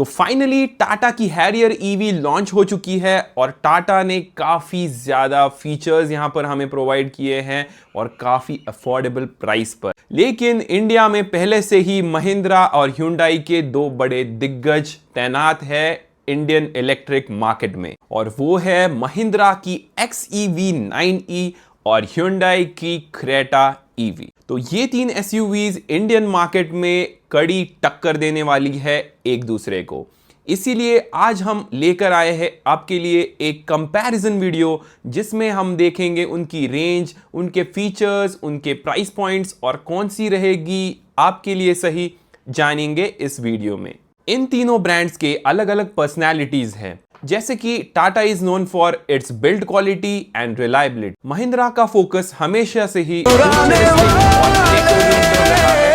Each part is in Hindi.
तो फाइनली टाटा की हैरियर ईवी लॉन्च हो चुकी है और टाटा ने काफ़ी ज़्यादा फीचर्स यहाँ पर हमें प्रोवाइड किए हैं और काफ़ी अफोर्डेबल प्राइस पर। लेकिन इंडिया में पहले से ही महिंद्रा और ह्युंडई के दो बड़े दिग्गज तैनात है इंडियन इलेक्ट्रिक मार्केट में, और वो है महिंद्रा की XEV 9e और ह्युंडई की क्रेटा ईवी। तो ये तीन एसयूवीज इंडियन मार्केट में कड़ी टक्कर देने वाली है एक दूसरे को। इसीलिए आज हम लेकर आए हैं आपके लिए एक कंपैरिजन वीडियो, जिसमें हम देखेंगे उनकी रेंज, उनके फीचर्स, उनके प्राइस पॉइंट्स और कौन सी रहेगी आपके लिए सही, जानेंगे इस वीडियो में। इन तीनों ब्रांड्स के अलग अलग पर्सनैलिटीज हैं, जैसे कि Tata is known for its build quality and reliability. Mahindra का फोकस हमेशा से ही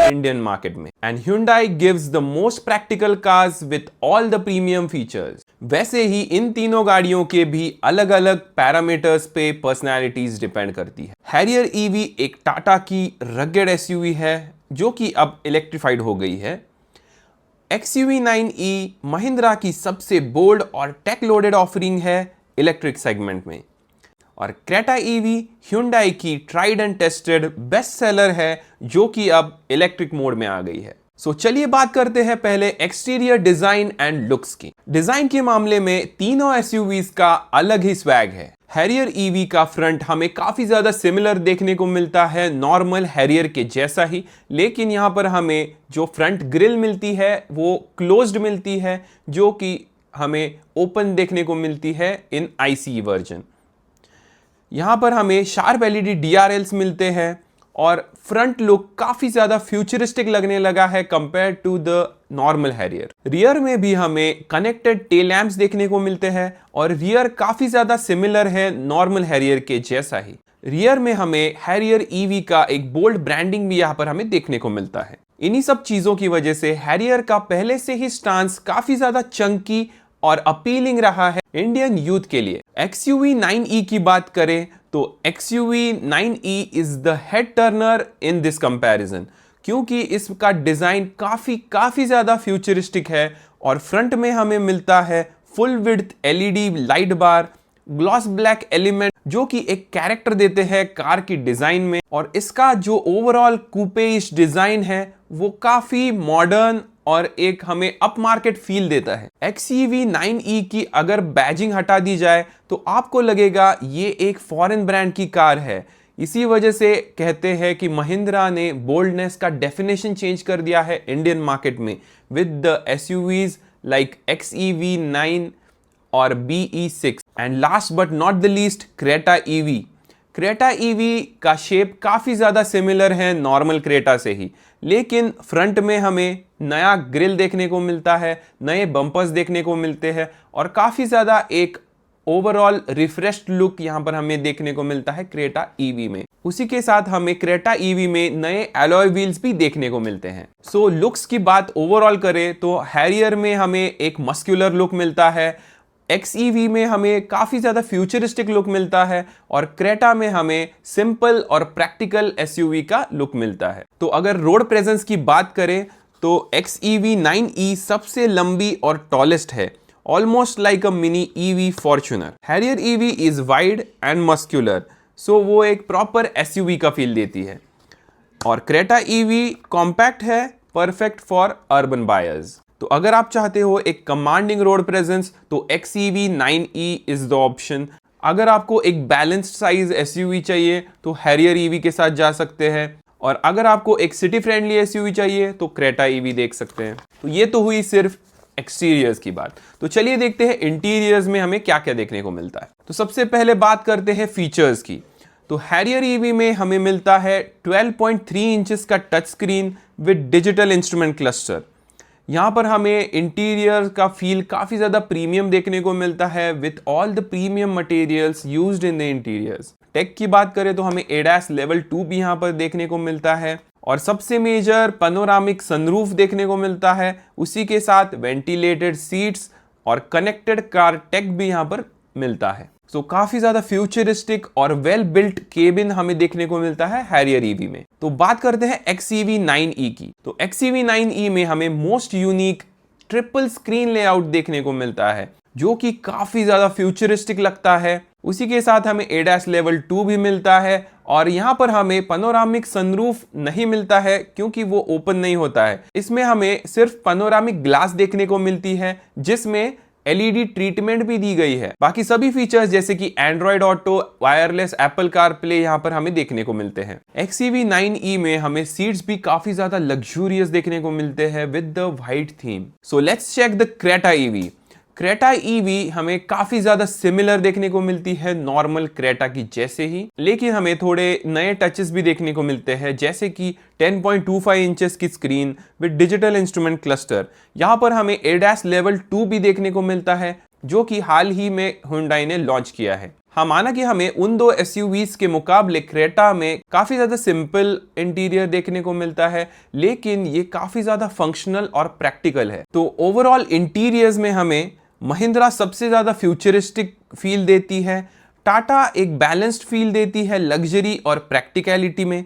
इंडियन मार्केट में, and Hyundai gives the most practical cars with all the premium features. वैसे ही इन तीनों गाड़ियों के भी अलग अलग पैरामीटर्स पे पर्सनैलिटीज डिपेंड करती है। हैरियर ईवी एक टाटा की रगेड एसयूवी है जो कि अब इलेक्ट्रिफाइड हो गई है। XUV 9e महिंद्रा की सबसे बोल्ड और टेक लोडेड ऑफरिंग है इलेक्ट्रिक सेगमेंट में, और क्रेटा ईवी Hyundai की tried and tested best seller है जो कि अब इलेक्ट्रिक मोड में आ गई है। सो चलिए बात करते हैं पहले एक्सटीरियर डिजाइन एंड लुक्स की। डिजाइन के मामले में तीनों एसयूवीज का अलग ही स्वैग है। हैरियर ईवी का फ्रंट हमें काफी ज्यादा सिमिलर देखने को मिलता है नॉर्मल हैरियर के जैसा ही, लेकिन यहां पर हमें जो फ्रंट ग्रिल मिलती है वो क्लोज्ड मिलती है, जो कि हमें ओपन देखने को मिलती है इन ICE वर्जन। यहां पर हमें शार्प LED DRLs मिलते हैं और फ्रंट लुक काफी ज्यादा फ्यूचरिस्टिक लगने लगा है compare to the normal Harrier. Rear में भी हमें कनेक्टेड टेल लैंप्स देखने को मिलते हैं और रियर काफी ज्यादा सिमिलर है नॉर्मल हैरियर के जैसा ही। रियर में हमें हैरियर ईवी का एक बोल्ड ब्रांडिंग भी यहां पर हमें देखने को मिलता है। इन्हीं सब चीजों की वजह से हैरियर का पहले से ही स्टांस काफी ज्यादा चंकी और अपीलिंग रहा है इंडियन यूथ के लिए। XUV 9e की बात करें तो XUV 9e is the head Turner in this comparison, क्योंकि इसका डिजाइन काफी ज्यादा फ्यूचरिस्टिक है और फ्रंट में हमें मिलता है फुल विड्थ LED लाइट बार, ग्लॉस ब्लैक एलिमेंट जो कि एक कैरेक्टर देते हैं कार की डिजाइन में, और इसका जो ओवरऑल कूपेइश डिजाइन है वो काफी मॉडर्न और एक हमें अप मार्केट फील देता है। XEV 9e की अगर बैजिंग हटा दी जाए तो आपको लगेगा ये एक फॉरेन ब्रांड की कार है। इसी वजह से कहते हैं कि महिंद्रा ने बोल्डनेस का डेफिनेशन चेंज कर दिया है इंडियन मार्केट में with the SUVs like XEV 9 और BE6। And last but not the least, Creta EV. Creta EV का शेप काफी ज्यादा सिमिलर है नॉर्मल क्रेटा से ही, लेकिन फ्रंट में हमें नया ग्रिल देखने को मिलता है, नए बम्पर्स देखने को मिलते हैं और काफी ज्यादा एक ओवरऑल रिफ्रेश्ड लुक यहां पर हमें देखने को मिलता है क्रेटा ईवी में। उसी के साथ हमें क्रेटा ईवी में नए एलॉय व्हील्स भी देखने को मिलते हैं। सो लुक्स की बात ओवरऑल करें तो हैरियर में हमें एक मस्कुलर लुक मिलता है, XEV में हमें काफी ज्यादा फ्यूचरिस्टिक लुक मिलता है और क्रेटा में हमें सिंपल और प्रैक्टिकल SUV का लुक मिलता है। तो अगर रोड प्रेजेंस की बात करें तो XEV 9e सबसे लंबी और टॉलेस्ट है, almost like a mini EV Fortuner. Harrier EV is wide and muscular, so वो एक प्रॉपर SUV का फील देती है, और क्रेटा EV कॉम्पैक्ट है, परफेक्ट फॉर अर्बन बायर्स। तो अगर आप चाहते हो एक कमांडिंग रोड प्रेजेंस तो XEV 9e is the option. अगर आपको एक बैलेंस्ड साइज SUV चाहिए तो हैरियर EV के साथ जा सकते हैं, और अगर आपको एक सिटी फ्रेंडली SUV चाहिए तो क्रेटा EV देख सकते हैं। तो ये तो हुई सिर्फ एक्सटीरियर्स की बात। तो चलिए देखते हैं इंटीरियर्स में हमें क्या क्या देखने को मिलता है। तो सबसे पहले बात करते हैं फीचर्स की। तो हैरियर ईवी में हमें मिलता है 12.3 इंचेस का touch screen with digital instrument cluster. यहाँ पर हमें इंटीरियर का फील काफ़ी ज़्यादा प्रीमियम देखने को मिलता है with all the premium materials used in the interiors. Tech की बात करें तो हमें ADAS लेवल 2 भी यहाँ पर देखने को मिलता है, और सबसे मेजर पैनोरामिक सनरूफ देखने को मिलता है। उसी के साथ वेंटिलेटेड सीट्स और कनेक्टेड कार टेक भी यहाँ पर मिलता है। सो काफी ज्यादा फ्यूचरिस्टिक और वेल बिल्ट केबिन हमें देखने को मिलता है हैरियर ईवी में। तो बात करते हैं XEV 9e की। तो XEV 9e में हमें most unique triple screen layout देखने को मिलता है जो कि काफी ज्यादा फ्यूचरिस्टिक लगता है। उसी के साथ हमें ADAS लेवल 2 भी मिलता है और यहाँ पर हमें पैनोरामिक सनरूफ नहीं मिलता है क्योंकि वो ओपन नहीं होता है। इसमें हमें सिर्फ पैनोरामिक ग्लास देखने को मिलती है जिसमें LED ट्रीटमेंट भी दी गई है। बाकी सभी फीचर्स जैसे कि Android auto, wireless Apple CarPlay यहाँ पर हमें देखने को मिलते हैं। XEV 9e में हमें सीट्स भी काफी ज्यादा लग्जूरियस देखने को मिलते हैं with the white theme. So let's check the Creta EV। Creta EV हमें काफी ज्यादा सिमिलर देखने को मिलती है नॉर्मल क्रेटा की जैसे ही, लेकिन हमें थोड़े नए टचेस भी देखने को मिलते हैं जैसे कि 10.25 इंचेस की screen with digital instrument cluster. यहाँ पर हमें ADAS लेवल 2 भी देखने को मिलता है जो कि हाल ही में Hyundai ने लॉन्च किया है। हाँ, माना कि हमें उन दो SUVs के मुकाबले क्रेटा में काफी ज्यादा सिंपल इंटीरियर देखने को मिलता है, लेकिन ये काफी ज्यादा फंक्शनल और प्रैक्टिकल है। तो ओवरऑल इंटीरियर्स में हमें महिंद्रा सबसे ज्यादा फ्यूचरिस्टिक फील देती है, टाटा एक बैलेंस्ड फील देती है लग्जरी और प्रैक्टिकलिटी में,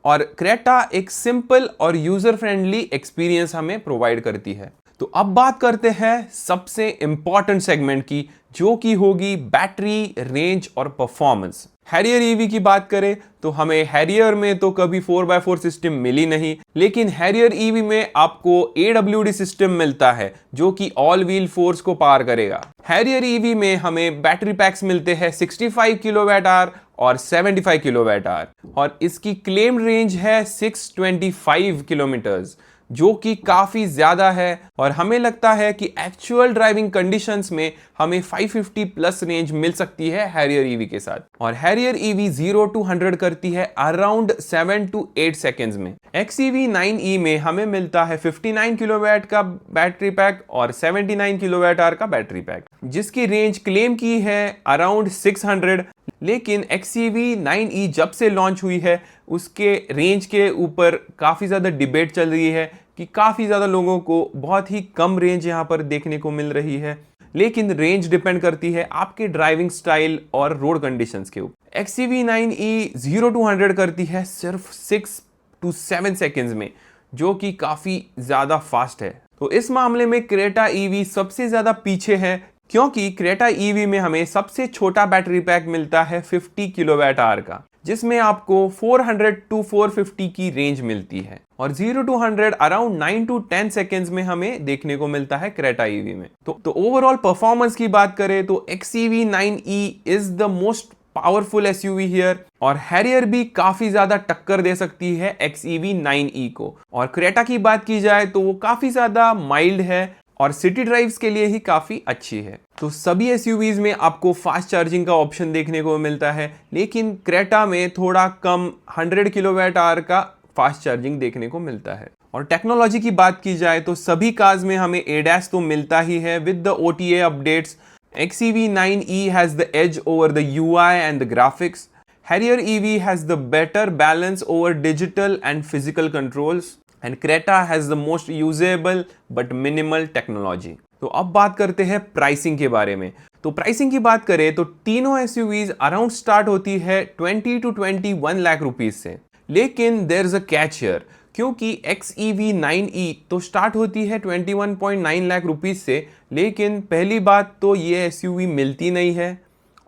और क्रेटा एक सिंपल और यूजर फ्रेंडली एक्सपीरियंस हमें प्रोवाइड करती है। तो अब बात करते हैं सबसे इंपॉर्टेंट सेगमेंट की जो कि होगी बैटरी, रेंज और परफॉर्मेंस। हैरियर EV की बात करें तो हमें हैरियर में तो कभी 4x4 सिस्टम मिली नहीं, लेकिन हैरियर EV में आपको AWD सिस्टम मिलता है जो कि ऑल व्हील फोर्स को पार करेगा। हैरियर EV में हमें बैटरी पैक्स मिलते हैं 65 kWh और 75 kWh और इसकी क्लेम रेंज है 625 किलोमीटर्स जो कि काफी ज्यादा है, और हमें लगता है कि एक्चुअल ड्राइविंग कंडीशंस में हमें 550 प्लस रेंज मिल सकती है हैरियर EV के साथ। और हैरियर EV 0 to 100 करती है अराउंड 7 to 8 सेकेंड्स में। XEV 9e में हमें मिलता है 59 किलोवाट का बैटरी पैक और 79 kWh का बैटरी पैक जिसकी रेंज क्लेम की है अराउंड 600, लेकिन XEV 9e जब से लॉन्च हुई है उसके रेंज के ऊपर काफ़ी ज़्यादा डिबेट चल रही है कि काफ़ी ज़्यादा लोगों को बहुत ही कम रेंज यहाँ पर देखने को मिल रही है, लेकिन रेंज डिपेंड करती है आपके ड्राइविंग स्टाइल और रोड कंडीशंस के ऊपर। XEV 9e 0 to 100 करती है सिर्फ 6 to 7 सेकेंड्स में जो कि काफ़ी ज़्यादा फास्ट है। तो इस मामले में क्रेटा EV सबसे ज़्यादा पीछे है क्योंकि क्रेटा EV में हमें सबसे छोटा बैटरी पैक मिलता है 50 kWh का जिसमें आपको 400 to 450 की रेंज मिलती है, और 0 to 100 अराउंड 9 to 10 सेकेंड्स में हमें देखने को मिलता है क्रेटा EV में। तो ओवरऑल परफॉर्मेंस की बात करें तो XEV 9e is the most powerful SUV here, और हैरियर भी काफी ज्यादा टक्कर दे सकती है XEV 9e को। और क्रेटा की बात की जाए तो वो काफी ज्यादा माइल्ड है और सिटी ड्राइव्स के लिए ही काफी अच्छी है। तो सभी SUVs में आपको फास्ट चार्जिंग का ऑप्शन देखने को मिलता है, लेकिन क्रेटा में थोड़ा कम 100 kWh का फास्ट चार्जिंग देखने को मिलता है। और टेक्नोलॉजी की बात की जाए तो सभी कार्स में हमें ADAS तो मिलता ही है with the OTA updates. XEV 9e has the edge over the UI and the graphics. Harrier EV has the better balance over digital and physical controls. And Creta has the most usable but minimal technology. तो अब बात करते हैं प्राइसिंग के बारे में। तो प्राइसिंग की बात करें तो तीनों SUVs अराउंड स्टार्ट होती है 20 to 21 लाख रुपीज से, लेकिन there is a catch here क्योंकि XEV 9e तो स्टार्ट होती है 21.9 लाख रुपीज से, लेकिन पहली बात तो ये SUV मिलती नहीं है,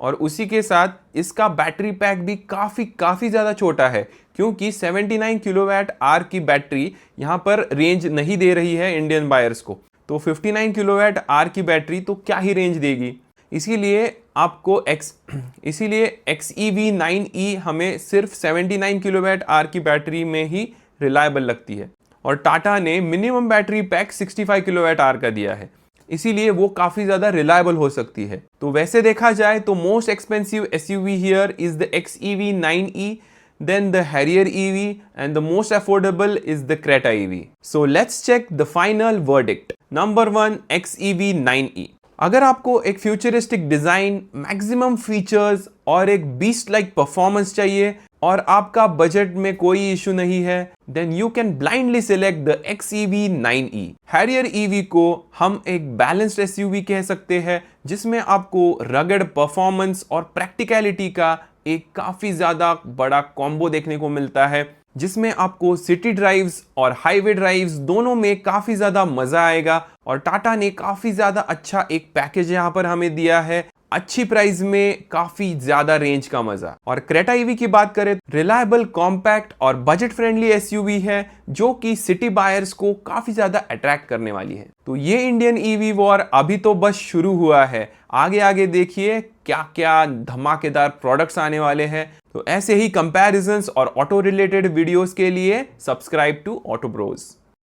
और उसी के साथ इसका बैटरी पैक भी काफ़ी ज़्यादा छोटा है क्योंकि 79 kWh की बैटरी यहाँ पर रेंज नहीं दे रही है इंडियन बायर्स को। तो 59 kWh की बैटरी तो क्या ही रेंज देगी, इसीलिए XEV 9e हमें सिर्फ 79 kWh की बैटरी में ही रिलायबल लगती है, और टाटा ने मिनिमम बैटरी पैक 65 kWh का दिया है, इसीलिए वो काफी ज्यादा रिलायबल हो सकती है। तो वैसे देखा जाए तो most expensive SUV here is the XEV 9e, then the Harrier EV, and the most affordable is the Creta EV. So let's check the final verdict. Number 1, XEV 9e. अगर आपको एक फ्यूचरिस्टिक डिजाइन, मैक्सिमम फीचर्स और एक बीस्ट लाइक परफॉर्मेंस चाहिए और आपका बजट में कोई इशू नहीं है, then you can blindly select the XEV 9e. Harrier EV को हम एक बैलेंस्ड SUV कह सकते हैं जिसमें आपको रगड परफॉर्मेंस और प्रैक्टिकलिटी का एक काफी ज्यादा बड़ा कॉम्बो देखने को मिलता है, जिसमें आपको सिटी ड्राइव्स और हाईवे ड्राइव्स दोनों में काफी ज्यादा मजा आएगा। और टाटा ने काफी ज्यादा अच्छा एक पैकेज यहाँ पर हमें दिया है, अच्छी प्राइस में काफी ज्यादा रेंज का मजा। और क्रेटा ईवी की बात करें, रिलायबल, कॉम्पैक्ट और बजट फ्रेंडली एसयूवी है जो कि सिटी बायर्स को काफी ज्यादा अट्रैक्ट करने वाली है। तो ये इंडियन ईवी वॉर अभी तो बस शुरू हुआ है, आगे आगे देखिए क्या क्या धमाकेदार प्रोडक्ट्स आने वाले हैं। तो ऐसे ही कंपैरिजंस और ऑटो रिलेटेड वीडियोस के लिए सब्सक्राइब टू ऑटो ब्रोज।